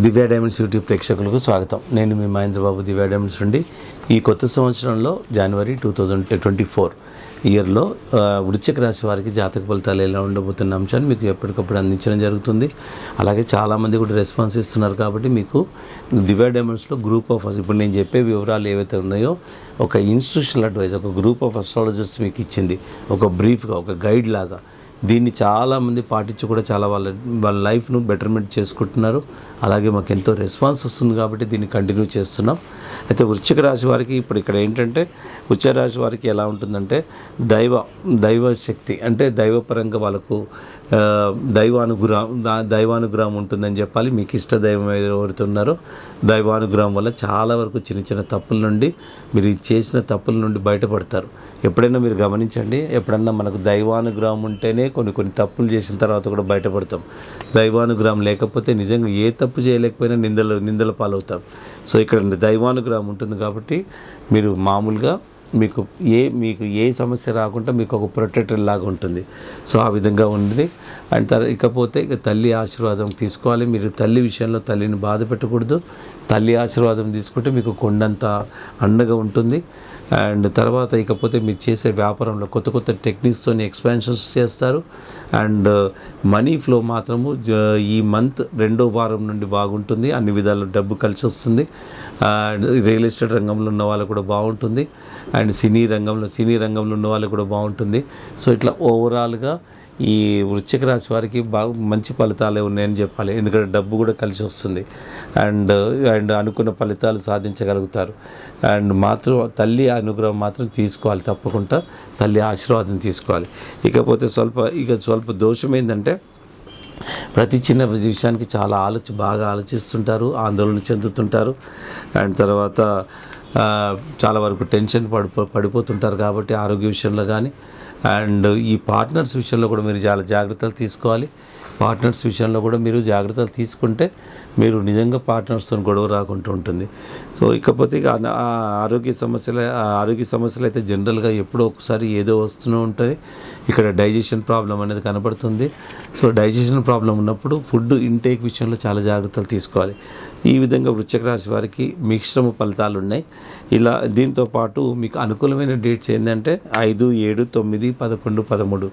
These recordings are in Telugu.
దివ్య డైమండ్స్ యూట్యూబ్ ప్రేక్షకులకు స్వాగతం. నేను మీ మహేంద్రబాబు, దివ్య డైమండ్స్ నుండి. ఈ కొత్త సంవత్సరంలో జనవరి 2024 ఇయర్లో వృశ్చిక రాశి వారికి జాతక ఫలితాలు ఎలా ఉండబోతున్న అంశాన్ని మీకు ఎప్పటికప్పుడు అందించడం జరుగుతుంది. అలాగే చాలామంది కూడా రెస్పాన్స్ ఇస్తున్నారు కాబట్టి మీకు దివ్య డైమండ్స్లో గ్రూప్ ఆఫ్, ఇప్పుడు నేను చెప్పే వివరాలు ఏవైతే ఉన్నాయో ఒక ఇన్స్టిట్యూషనల్ అడ్వైస్, ఒక గ్రూప్ ఆఫ్ అస్ట్రాలజర్స్ మీకు ఇచ్చింది, ఒక బ్రీఫ్గా, ఒక గైడ్ లాగా. దీన్ని చాలామంది పాటించి కూడా చాలా వాళ్ళ లైఫ్ను బెటర్మెంట్ చేసుకుంటున్నారు. అలాగే మాకు ఎంతో రెస్పాన్స్ వస్తుంది కాబట్టి దీన్ని కంటిన్యూ చేస్తున్నాం. అయితే వృశ్చిక రాశి వారికి ఇప్పుడు ఇక్కడ ఏంటంటే, వృశ్చిక రాశి వారికి ఎలా ఉంటుందంటే దైవ శక్తి అంటే దైవపరంగా వాళ్ళకు దైవానుగ్రహం ఉంటుందని చెప్పాలి. మీకు ఇష్ట దైవం ఎవరుతున్నారో దైవానుగ్రహం వల్ల చాలా వరకు చిన్న చిన్న తప్పుల నుండి, మీరు చేసిన తప్పుల నుండి బయటపడతారు. ఎప్పుడైనా మీరు గమనించండి, ఎప్పుడన్నా మనకు దైవానుగ్రహం ఉంటేనే కొన్ని తప్పులు చేసిన తర్వాత కూడా బయటపడతాం. దైవానుగ్రహం లేకపోతే నిజంగా ఏ తప్పు చేయలేకపోయినా నిందల పాలవుతాం. సో ఇక్కడ దైవానుగ్రహం ఉంటుంది కాబట్టి మీరు మామూలుగా మీకు ఏ సమస్య రాకుండా మీకు ఒక ప్రొటెక్టర్ లాగా ఉంటుంది. సో ఆ విధంగా ఉంది. అండ్ ఇకపోతే ఇక తల్లి ఆశీర్వాదం తీసుకోవాలి. మీరు తల్లి విషయంలో తల్లిని బాధ పెట్టకూడదు. తల్లి ఆశీర్వాదం తీసుకుంటే మీకు కొండంత అండగా ఉంటుంది. అండ్ తర్వాత ఇకపోతే మీరు చేసే వ్యాపారంలో కొత్త టెక్నిక్స్తో ఎక్స్పాన్షన్స్ చేస్తారు. అండ్ మనీ ఫ్లో మాత్రము ఈ మంత్ 2వ వారం నుండి బాగుంటుంది. అన్ని విధాలు డబ్బు కలిసి వస్తుంది. రియల్ ఎస్టేట్ రంగంలో ఉన్న వాళ్ళకు కూడా బాగుంటుంది. అండ్ సినీ రంగంలో ఉన్న వాళ్ళకు కూడా బాగుంటుంది. సో ఇట్లా ఓవరాల్గా ఈ వృశ్చిక రాశి వారికి మంచి ఫలితాలే ఉన్నాయని చెప్పాలి. ఎందుకంటే డబ్బు కూడా కలిసి వస్తుంది. అండ్ అనుకున్న ఫలితాలు సాధించగలుగుతారు. అండ్ తల్లి అనుగ్రహం మాత్రం తీసుకోవాలి, తప్పకుండా తల్లి ఆశీర్వాదం తీసుకోవాలి. ఇకపోతే స్వల్ప దోషం ఏంటంటే, ప్రతి చిన్న విషయానికి బాగా ఆలోచిస్తుంటారు, ఆందోళన చెందుతుంటారు. అండ్ తర్వాత చాలా వరకు టెన్షన్ పడిపోతుంటారు. కాబట్టి ఆరోగ్య విషయంలో కానీ, అండ్ ఈ పార్ట్నర్స్ విషయంలో కూడా మీరు చాలా జాగ్రత్తలు తీసుకోవాలి. పార్ట్నర్స్ విషయంలో కూడా మీరు జాగ్రత్తలు తీసుకుంటే మీరు నిజంగా పార్ట్నర్స్తో గొడవ రాకుండా ఉంటుంది. సో ఇకపోతే ఇక ఆరోగ్య సమస్యలు అయితే జనరల్గా ఎప్పుడో ఒకసారి ఏదో వస్తూనే ఉంటుంది. ఇక్కడ డైజెషన్ ప్రాబ్లం అనేది కనబడుతుంది. సో డైజెషన్ ప్రాబ్లం ఉన్నప్పుడు ఫుడ్ ఇంటేక్ విషయంలో చాలా జాగ్రత్తలు తీసుకోవాలి. ఈ విధంగా వృశ్చిక రాశి వారికి మిశ్రమ ఫలితాలు ఉన్నాయి. దీంతో పాటు మీకు అనుకూలమైన డేట్స్ ఏంటంటే 5, 7, 9, 11, 13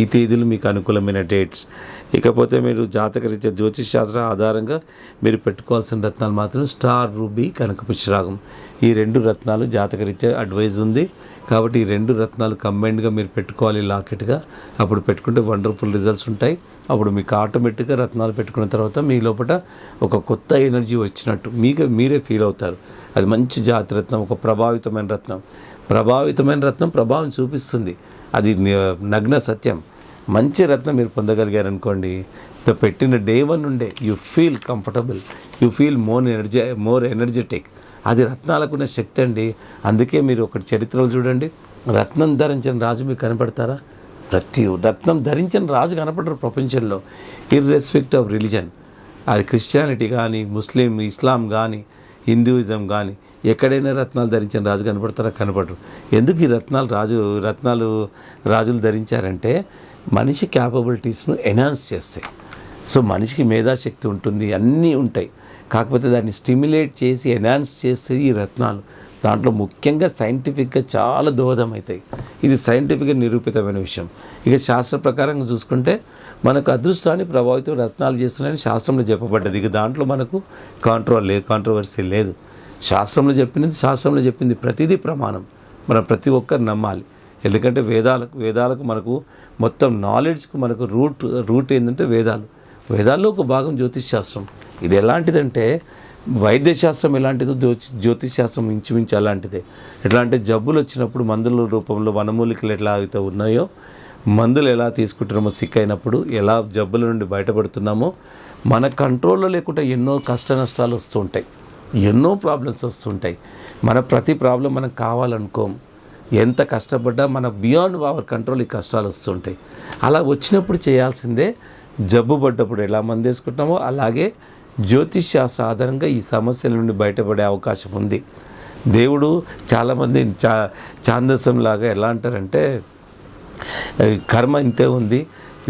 ఈ తేదీలు మీకు అనుకూలమైన డేట్స్. ఇకపోతే మీరు జాతకరీత్యా జ్యోతిష్ శాస్త్ర ఆధారంగా మీరు పెట్టుకోవాల్సిన రత్నాలు మాత్రం స్టార్, రూబీ, కనకపుష్యరాగం ఈ 2 రత్నాలు జాతకరీత్యా అడ్వైజ్ ఉంది. కాబట్టి ఈ 2 రత్నాలు కంబైన్డ్గా మీరు పెట్టుకోవాలి లాకెట్గా. అప్పుడు పెట్టుకుంటే వండర్ఫుల్ రిజల్ట్స్ ఉంటాయి. అప్పుడు మీకు ఆటోమేటిక్గా రత్నాలు పెట్టుకున్న తర్వాత మీ లోపల ఒక కొత్త ఎనర్జీ వచ్చినట్టు మీరే ఫీల్ అవుతారు. అది మంచి జాతి రత్నం, ఒక ప్రభావితమైన రత్నం ప్రభావం చూపిస్తుంది. అది నగ్న సత్యం. మంచి రత్నం మీరు పొందగలిగారనుకోండి, పెట్టిన డే 1 నుండే you feel comfortable, you feel more energetic. అది రత్నాలకున్న శక్తి అండి. అందుకే మీరు ఒకటి చరిత్రలో చూడండి, రత్నం ధరించిన రాజు మీకు కనపడతారా? ప్రతి రత్నం ధరించిన రాజు కనపడరు ప్రపంచంలో, ఇర్రెస్పెక్ట్ ఆఫ్ రిలీజన్. అది క్రిస్టియానిటీ కానీ, ఇస్లాం కానీ, హిందూయిజం కానీ, ఎక్కడైనా రత్నాలు ధరించిన రాజు కనపడతారా? కనపడరు. ఎందుకు ఈ రాజులు ధరించారంటే మనిషి క్యాపబిలిటీస్ను ఎన్హాన్స్ చేస్తాయి. సో మనిషికి మేధాశక్తి ఉంటుంది, అన్నీ ఉంటాయి. కాకపోతే దాన్ని స్టిమ్యులేట్ చేసి ఎన్హాన్స్ చేస్తే ఈ రత్నాలు, దాంట్లో ముఖ్యంగా సైంటిఫిక్గా చాలా దోహదమవుతాయి. ఇది సైంటిఫిక్గా నిరూపితమైన విషయం. ఇక శాస్త్ర ప్రకారంగా చూసుకుంటే మనకు అదృష్టాన్ని ప్రభావితం రత్నాలు చేస్తున్నాయని శాస్త్రంలో చెప్పబడ్డది. ఇక దాంట్లో మనకు కాంట్రవర్సీ లేదు. శాస్త్రంలో చెప్పింది ప్రతిదీ ప్రమాణం. మనం ప్రతి ఒక్కరు నమ్మాలి. ఎందుకంటే వేదాలకు మనకు మొత్తం నాలెడ్జ్కు మనకు రూట్ ఏంటంటే వేదాల్లో ఒక భాగం జ్యోతిష్ శాస్త్రం. ఇది ఎలాంటిదంటే వైద్యశాస్త్రం ఎలాంటిదో జ్యోతిష్ శాస్త్రం ఇంచుమించు అలాంటిదే. ఎట్లా అంటే జబ్బులు వచ్చినప్పుడు మందుల రూపంలో వనమూలికలు ఎట్లా అయితే ఉన్నాయో, మందులు ఎలా తీసుకుంటున్నామో, సిక్ అయినప్పుడు ఎలా జబ్బుల నుండి బయటపడుతున్నామో, మన కంట్రోల్లో లేకుండా ఎన్నో కష్ట నష్టాలు వస్తుంటాయి, ఎన్నో ప్రాబ్లమ్స్ వస్తుంటాయి. మన ప్రతి ప్రాబ్లం మనం కావాలనుకోం. ఎంత కష్టపడ్డా మన బియాండ్ అవర్ కంట్రోల్ ఈ కష్టాలు వస్తుంటాయి. అలా వచ్చినప్పుడు చేయాల్సిందే. జబ్బు పడ్డప్పుడు ఎలా మందు వేసుకుంటామో అలాగే జ్యోతిష్ శాస్త్ర ఆధారంగా ఈ సమస్యల నుండి బయటపడే అవకాశం ఉంది. దేవుడు చాలామంది ఛాందసంలాగా ఎలా అంటారంటే, కర్మ ఇంతే ఉంది,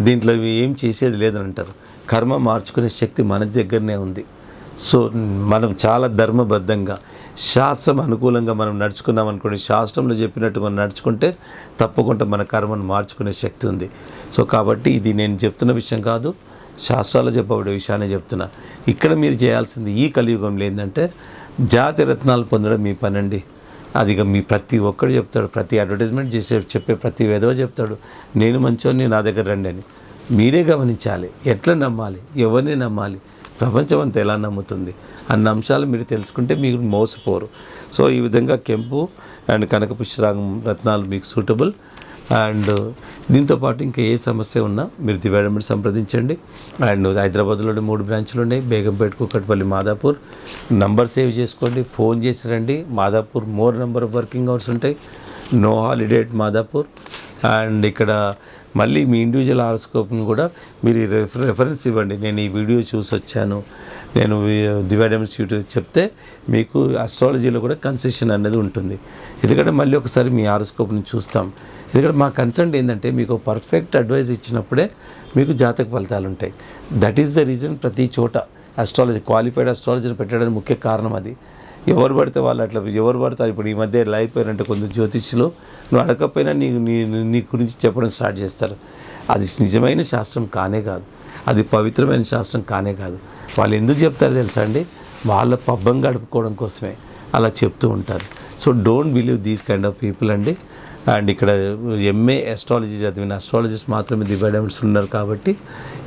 దీంట్లో ఏం చేసేది లేదని అంటారు. కర్మ మార్చుకునే శక్తి మన దగ్గరనే ఉంది. సో మనం చాలా ధర్మబద్ధంగా శాస్త్రం అనుకూలంగా మనం నడుచుకున్నాం అనుకోండి, శాస్త్రంలో చెప్పినట్టు మనం నడుచుకుంటే తప్పకుండా మన కర్మను మార్చుకునే శక్తి ఉంది. సో కాబట్టి ఇది నేను చెప్తున్న విషయం కాదు, శాస్త్రాలు చెప్పబడే విషయాన్ని చెప్తున్నా. ఇక్కడ మీరు చేయాల్సింది ఈ కలియుగంలో ఏంటంటే జాతి రత్నాలు పొందడం మీ పనండి. అదిగా మీ ప్రతి ఒక్కడు చెప్తాడు, ప్రతి అడ్వర్టైజ్మెంట్ చెప్పే ప్రతి విధవ చెప్తాడు నేను మంచోని నా దగ్గర రండి అని. మీరే గమనించాలి, ఎట్లా నమ్మాలి, ఎవరిని నమ్మాలి, ప్రపంచం అంతా ఎలా నమ్ముతుంది అన్న అంశాలు మీరు తెలుసుకుంటే మీరు మోసపోరు. సో ఈ విధంగా కెంపు అండ్ కనక పుష్యరాగం రత్నాలు మీకు సూటబుల్. అండ్ దీంతోపాటు ఇంకా ఏ సమస్య ఉన్నా మీరు దివ్యాడమెంట్ సంప్రదించండి. అండ్ హైదరాబాద్లో 3 బ్రాంచ్లు ఉన్నాయి, బేగంపేట, కూకట్పల్లి, మాదాపూర్. నంబర్ సేవ్ చేసుకోండి, ఫోన్ చేసి రండి. Madhapur more number of working hours ఉంటాయి, no holiday at Madhapur. And ఇక్కడ మళ్ళీ మీ ఇండివిజువల్ హారోస్కోప్ని కూడా మీరు రెఫరెన్స్ ఇవ్వండి, నేను ఈ వీడియో చూసి వచ్చాను, నేను దివ్యాడమెంట్స్ యూట్యూబ్ చెప్తే మీకు అస్ట్రాలజీలో కూడా కన్సెషన్ అనేది ఉంటుంది. ఎందుకంటే మళ్ళీ ఒకసారి మీ హారోస్కోప్ని చూస్తాం. ఎందుకంటే మా కన్సర్న్ ఏంటంటే మీకు పర్ఫెక్ట్ అడ్వైస్ ఇచ్చినప్పుడే మీకు జాతక ఫలితాలు ఉంటాయి. దట్ ఈస్ ద రీజన్ ప్రతి చోట అస్ట్రాలజీ క్వాలిఫైడ్ అస్ట్రాలజీని పెట్టడానికి ముఖ్య కారణం అది. ఎవరు పడితే వాళ్ళు అట్లా ఎవరు పడతారు. ఇప్పుడు ఈ మధ్య ఎలా అయిపోయారంటే కొంత జ్యోతిష్యులు నువ్వు అడగకపోయినా నీ గురించి చెప్పడం స్టార్ట్ చేస్తారు. అది నిజమైన శాస్త్రం కానే కాదు, అది పవిత్రమైన శాస్త్రం కానే కాదు. వాళ్ళు ఎందుకు చెప్తారో తెలుసా అండి, వాళ్ళ పబ్బం గడుపుకోవడం కోసమే అలా చెప్తూ ఉంటారు. So don't believe these kind of people అండి. అండ్ ఇక్కడ ఎంఏ అస్ట్రాలజీ చదివిన అస్ట్రాలజిస్ట్ మాత్రమే దివ్యాడమెంట్స్ ఉన్నారు కాబట్టి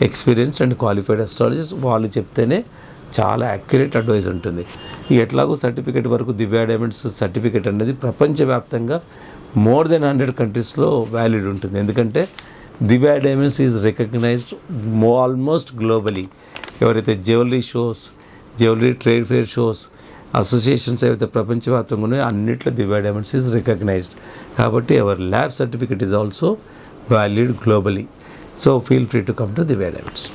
ఎక్స్పీరియన్స్డ్ అండ్ క్వాలిఫైడ్ అస్ట్రాలజిస్ట్ వాళ్ళు చెప్తేనే చాలా యాక్యురేట్ అడ్వైస్ ఉంటుంది. ఎట్లాగో సర్టిఫికేట్ వరకు దివ్యాడమెంట్స్ సర్టిఫికేట్ అనేది ప్రపంచవ్యాప్తంగా మోర్ దెన్ 100 కంట్రీస్లో వ్యాలిడ్ ఉంటుంది. ఎందుకంటే Divya adornments is recognized almost globally. ఎవరైతే jewellery shows, jewellery trade fair shows, associations ఏవైతే ప్రపంచవ్యాప్తంగా ఉన్నాయో అన్నిట్లో దివ్యాడమెంట్స్ ఈజ్ రికగ్నైజ్డ్. కాబట్టి our lab certificate is also valid globally. So feel free to come to దివ్యాడమెంట్స్.